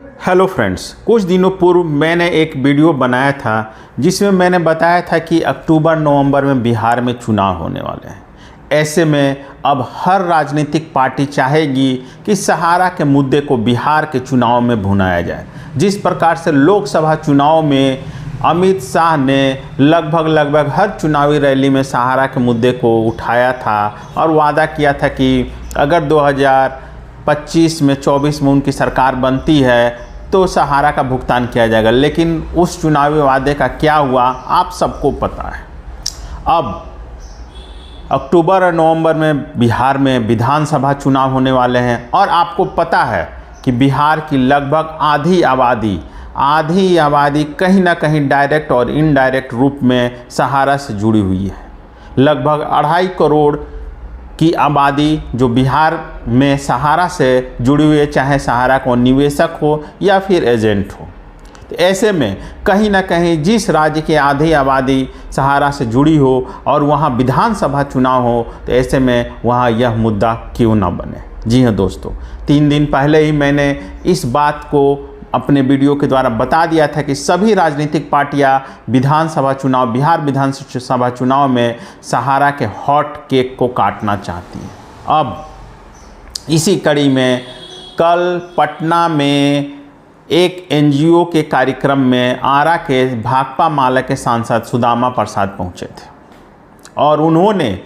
Hello friends, कुछ दिनों पूर्व मैंने एक वीडियो बनाया था जिसमें मैंने बताया था कि अक्टूबर नवंबर में बिहार में चुनाव होने वाले हैं। ऐसे में अब हर राजनीतिक पार्टी चाहेगी कि सहारा के मुद्दे को बिहार के चुनाव में भुनाया जाए। जिस प्रकार से लोकसभा चुनाव में अमित शाह ने लगभग हर चुनावी रैली में सहारा के मुद्दे को उठाया था और वादा किया था कि अगर 2025 में 24 में उनकी सरकार बनती है तो सहारा का भुगतान किया जाएगा। लेकिन उस चुनावी वादे का क्या हुआ आप सबको पता है। अब अक्टूबर और नवंबर में बिहार में विधानसभा चुनाव होने वाले हैं और आपको पता है कि बिहार की लगभग आधी आबादी कहीं ना कहीं डायरेक्ट और इनडायरेक्ट रूप में सहारा से जुड़ी हुई है। लगभग 2.5 करोड़ की आबादी जो बिहार में सहारा से जुड़ी हुई है, चाहे सहारा को निवेशक हो या फिर एजेंट हो। तो ऐसे में कहीं ना कहीं जिस राज्य की आधी आबादी सहारा से जुड़ी हो और वहाँ विधानसभा चुनाव हो, तो ऐसे में वहाँ यह मुद्दा क्यों ना बने। जी हाँ दोस्तों, 3 दिन पहले ही मैंने इस बात को अपने वीडियो के द्वारा बता दिया था कि सभी राजनीतिक पार्टियां बिहार विधानसभा चुनाव में सहारा के हॉट केक को काटना चाहती हैं। अब इसी कड़ी में कल पटना में एक एनजीओ के कार्यक्रम में आरा के भाकपा माले के सांसद सुदामा प्रसाद पहुंचे थे और उन्होंने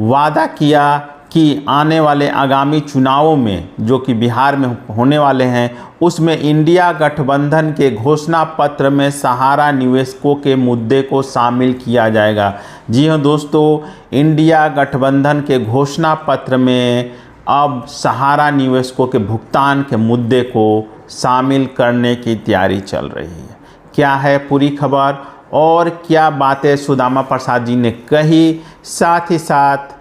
वादा किया कि आने वाले आगामी चुनावों में जो कि बिहार में होने वाले हैं उसमें इंडिया गठबंधन के घोषणा पत्र में सहारा निवेशकों के मुद्दे को शामिल किया जाएगा। जी हाँ दोस्तों, इंडिया गठबंधन के घोषणा पत्र में अब सहारा निवेशकों के भुगतान के मुद्दे को शामिल करने की तैयारी चल रही है। क्या है पूरी खबर और क्या बातें सुदामा प्रसाद जी ने कही, साथ ही साथ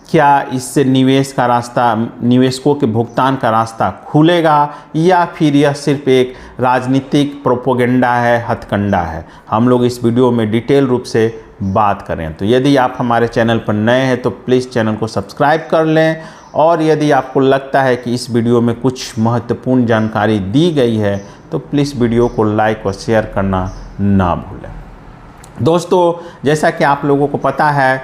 क्या इससे निवेशकों के भुगतान का रास्ता खुलेगा या फिर यह सिर्फ एक राजनीतिक प्रोपोगेंडा है, हथकंडा है। हम लोग इस वीडियो में डिटेल रूप से बात करें। तो यदि आप हमारे चैनल पर नए हैं तो प्लीज़ चैनल को सब्सक्राइब कर लें और यदि आपको लगता है कि इस वीडियो में कुछ महत्वपूर्ण जानकारी दी गई है तो प्लीज़ वीडियो को लाइक और शेयर करना ना भूलें। दोस्तों, जैसा कि आप लोगों को पता है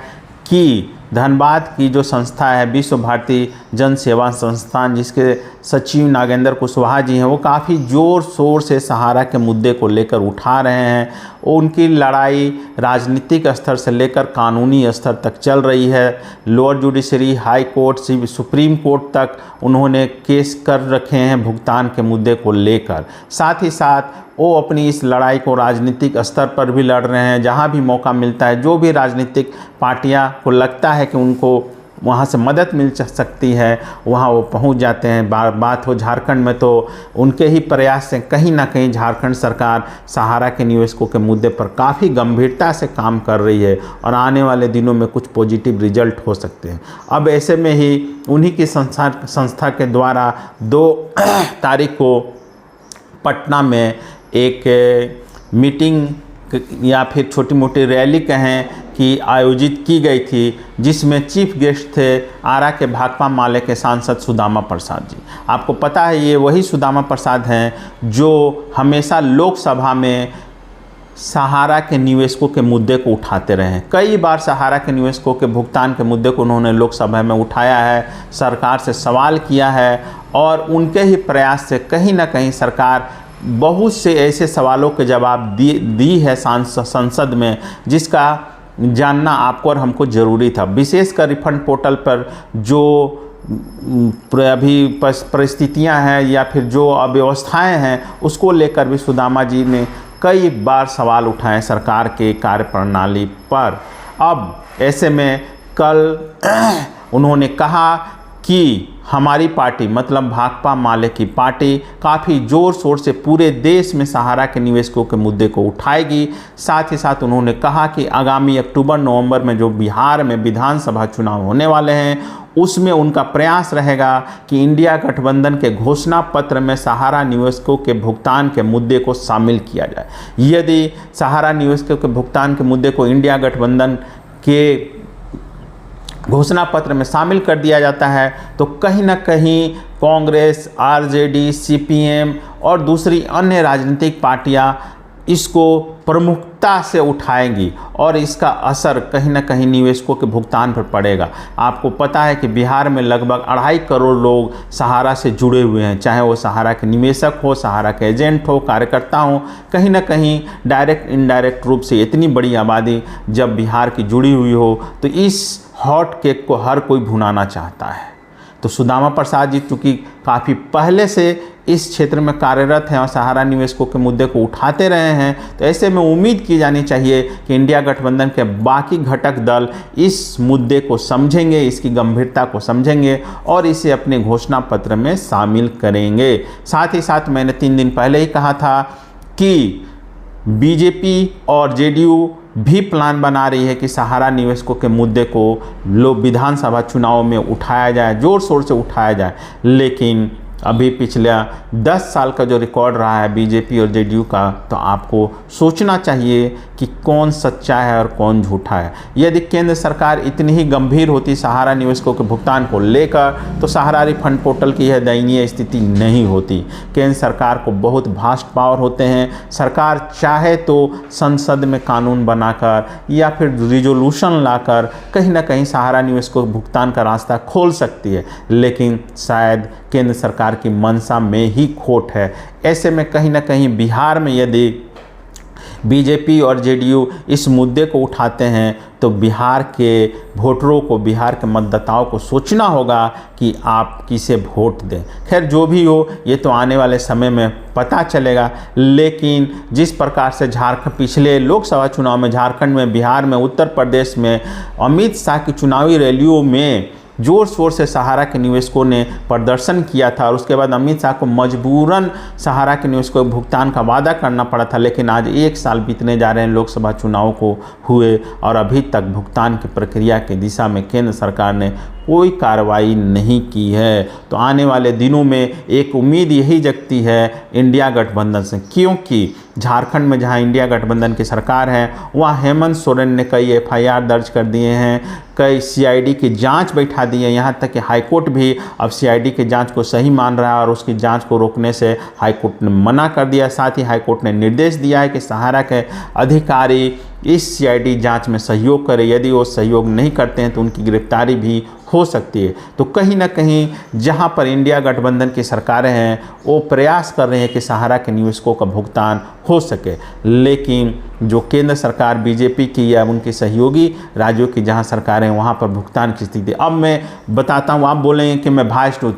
कि धनबाद की जो संस्था है विश्व भारती जन सेवा संस्थान, जिसके सचिव नागेंद्र कुशवाहा जी हैं, वो काफ़ी ज़ोर शोर से सहारा के मुद्दे को लेकर उठा रहे हैं। उनकी लड़ाई राजनीतिक स्तर से लेकर कानूनी स्तर तक चल रही है। Lower judiciary, high court, supreme court तक उन्होंने केस कर रखे हैं भुगतान के मुद्दे को लेकर। साथ ही साथ वो अपनी इस लड़ाई को राजनीतिक स्तर पर भी लड़ रहे हैं। जहाँ भी मौका मिलता है, जो भी राजनीतिक पार्टियां को लगता है कि उनको वहाँ से मदद मिल सकती है, वहाँ वो पहुँच जाते हैं। बात हो झारखंड में तो उनके ही प्रयास से कहीं ना कहीं झारखंड सरकार सहारा के निवेशकों के मुद्दे पर काफ़ी गंभीरता से काम कर रही है और आने वाले दिनों में कुछ पॉजिटिव रिजल्ट हो सकते हैं। अब ऐसे में ही उन्हीं की संस्था के द्वारा 2 तारीख को पटना में एक मीटिंग या फिर छोटी मोटी रैली कहें कि आयोजित की गई थी, जिसमें चीफ गेस्ट थे आरा के भाकपा माले के सांसद सुदामा प्रसाद जी। आपको पता है ये वही सुदामा प्रसाद हैं जो हमेशा लोकसभा में सहारा के निवेशकों के मुद्दे को उठाते रहे हैं। कई बार सहारा के निवेशकों के भुगतान के मुद्दे को उन्होंने लोकसभा में उठाया है, सरकार से सवाल किया है और उनके ही प्रयास से कहीं ना कहीं सरकार बहुत से ऐसे सवालों के जवाब दी है संसद में, जिसका जानना आपको और हमको ज़रूरी था। विशेषकर रिफंड पोर्टल पर जो अभी परिस्थितियां हैं या फिर जो अव्यवस्थाएं हैं, उसको लेकर भी सुदामा जी ने कई बार सवाल उठाए सरकार के कार्यप्रणाली पर। अब ऐसे में कल उन्होंने कहा कि हमारी पार्टी मतलब भाकपा माले की पार्टी काफ़ी ज़ोर शोर से पूरे देश में सहारा के निवेशकों के मुद्दे को उठाएगी। साथ ही साथ उन्होंने कहा कि आगामी अक्टूबर नवंबर में जो बिहार में विधानसभा चुनाव होने वाले हैं उसमें उनका प्रयास रहेगा कि इंडिया गठबंधन के घोषणा पत्र में सहारा निवेशकों के भुगतान के मुद्दे को शामिल किया जाए। यदि सहारा निवेशकों के भुगतान के मुद्दे को इंडिया गठबंधन के घोषणा पत्र में शामिल कर दिया जाता है तो कहीं ना कहीं कांग्रेस, आरजेडी, सीपीएम और दूसरी अन्य राजनीतिक पार्टियां इसको प्रमुखता से उठाएंगी और इसका असर कहीं ना कहीं निवेशकों के भुगतान पर पड़ेगा। आपको पता है कि बिहार में लगभग 2.5 करोड़ लोग सहारा से जुड़े हुए हैं, चाहे वो सहारा के निवेशक हो, सहारा के एजेंट हो, कार्यकर्ता हो। कहीं ना कहीं डायरेक्ट इनडायरेक्ट रूप से इतनी बड़ी आबादी जब बिहार की जुड़ी हुई हो तो इस हॉट केक को हर कोई भुनाना चाहता है। तो सुदामा प्रसाद जी चूँकि काफ़ी पहले से इस क्षेत्र में कार्यरत हैं और सहारा निवेशकों के मुद्दे को उठाते रहे हैं, तो ऐसे में उम्मीद की जानी चाहिए कि इंडिया गठबंधन के बाकी घटक दल इस मुद्दे को समझेंगे, इसकी गंभीरता को समझेंगे और इसे अपने घोषणा पत्र में शामिल करेंगे। साथ ही साथ मैंने 3 दिन पहले ही कहा था कि बीजेपी और जेडीयू भी प्लान बना रही है कि सहारा निवेशकों के मुद्दे को विधानसभा चुनाव में उठाया जाए, ज़ोर शोर से उठाया जाए। लेकिन अभी पिछले 10 साल का जो रिकॉर्ड रहा है बीजेपी और जेडीयू का, तो आपको सोचना चाहिए कि कौन सच्चा है और कौन झूठा है। यदि केंद्र सरकार इतनी ही गंभीर होती सहारा निवेशकों के भुगतान को लेकर, तो सहारा रिफंड पोर्टल की यह दयनीय स्थिति नहीं होती। केंद्र सरकार को बहुत वास्ट पावर होते हैं। सरकार चाहे तो संसद में कानून बनाकर या फिर रिजोल्यूशन लाकर कहीं ना कहीं सहारा निवेशकों के भुगतान का रास्ता खोल सकती है, लेकिन शायद केंद्र सरकार की मंशा में ही खोट है। ऐसे में कहीं ना कहीं बिहार में यदि बीजेपी और जेडीयू इस मुद्दे को उठाते हैं तो बिहार के वोटरों को, बिहार के मतदाताओं को सोचना होगा कि आप किसे वोट दें। खैर जो भी हो, ये तो आने वाले समय में पता चलेगा। लेकिन जिस प्रकार से झारखंड पिछले लोकसभा चुनाव में झारखंड में, बिहार में, उत्तर प्रदेश में अमित शाह की चुनावी रैलियों में जोर शोर से सहारा के निवेशकों ने प्रदर्शन किया था और उसके बाद अमित शाह को मजबूरन सहारा के निवेशकों को भुगतान का वादा करना पड़ा था। लेकिन आज 1 साल बीतने जा रहे हैं लोकसभा चुनाव को हुए और अभी तक भुगतान की प्रक्रिया की दिशा में केंद्र सरकार ने कोई कार्रवाई नहीं की है। तो आने वाले दिनों में एक उम्मीद यही जगती है इंडिया गठबंधन से, क्योंकि झारखंड में जहां इंडिया गठबंधन की सरकार है वहां हेमंत सोरेन ने कई FIR दर्ज कर दिए हैं, कई CID की जांच बैठा दी है। यहाँ तक कि हाईकोर्ट भी अब CID की जांच को सही मान रहा है और उसकी जांच को रोकने से हाईकोर्ट ने मना कर दिया। साथ ही हाईकोर्ट ने निर्देश दिया है कि सहारा के अधिकारी इस CID जांच में सहयोग करें। यदि वो सहयोग नहीं करते हैं तो उनकी गिरफ्तारी भी हो सकती है। तो कहीं ना कहीं जहां पर इंडिया गठबंधन की सरकारें हैं वो प्रयास कर रहे हैं कि सहारा के निवेशकों का भुगतान हो सके, लेकिन जो केंद्र सरकार बीजेपी की या उनकी सहयोगी राज्यों की जहां सरकारें हैं वहां पर भुगतान की स्थिति। अब मैं बताता हूं, आप बोलेंगे कि मैं भाष्ट हूँ,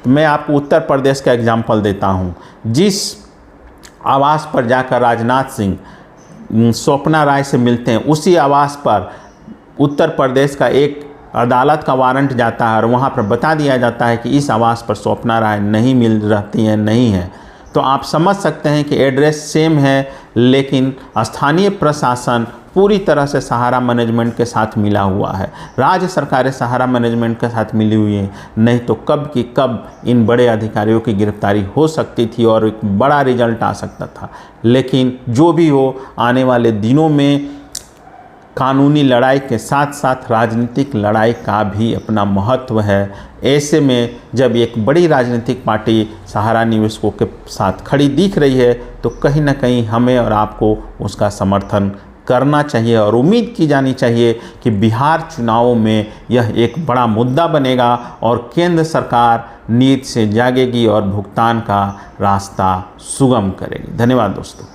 तो मैं आपको उत्तर प्रदेश का एग्जाम्पल देता हूँ। जिस आवास पर जाकर राजनाथ सिंह स्वप्ना राय से मिलते हैं, उसी आवास पर उत्तर प्रदेश का एक अदालत का वारंट जाता है और वहाँ पर बता दिया जाता है कि इस आवास पर स्वप्ना राय नहीं मिल रहती हैं, नहीं है। तो आप समझ सकते हैं कि एड्रेस सेम है, लेकिन स्थानीय प्रशासन पूरी तरह से सहारा मैनेजमेंट के साथ मिला हुआ है। राज्य सरकारें सहारा मैनेजमेंट के साथ मिली हुई हैं, नहीं तो कब की कब इन बड़े अधिकारियों की गिरफ्तारी हो सकती थी और एक बड़ा रिजल्ट आ सकता था। लेकिन जो भी हो, आने वाले दिनों में कानूनी लड़ाई के साथ साथ राजनीतिक लड़ाई का भी अपना महत्व है। ऐसे में जब एक बड़ी राजनीतिक पार्टी सहारा निवेशकों के साथ खड़ी दिख रही है तो कहीं ना कहीं हमें और आपको उसका समर्थन करना चाहिए और उम्मीद की जानी चाहिए कि बिहार चुनावों में यह एक बड़ा मुद्दा बनेगा और केंद्र सरकार नींद से जागेगी और भुगतान का रास्ता सुगम करेगी। धन्यवाद दोस्तों।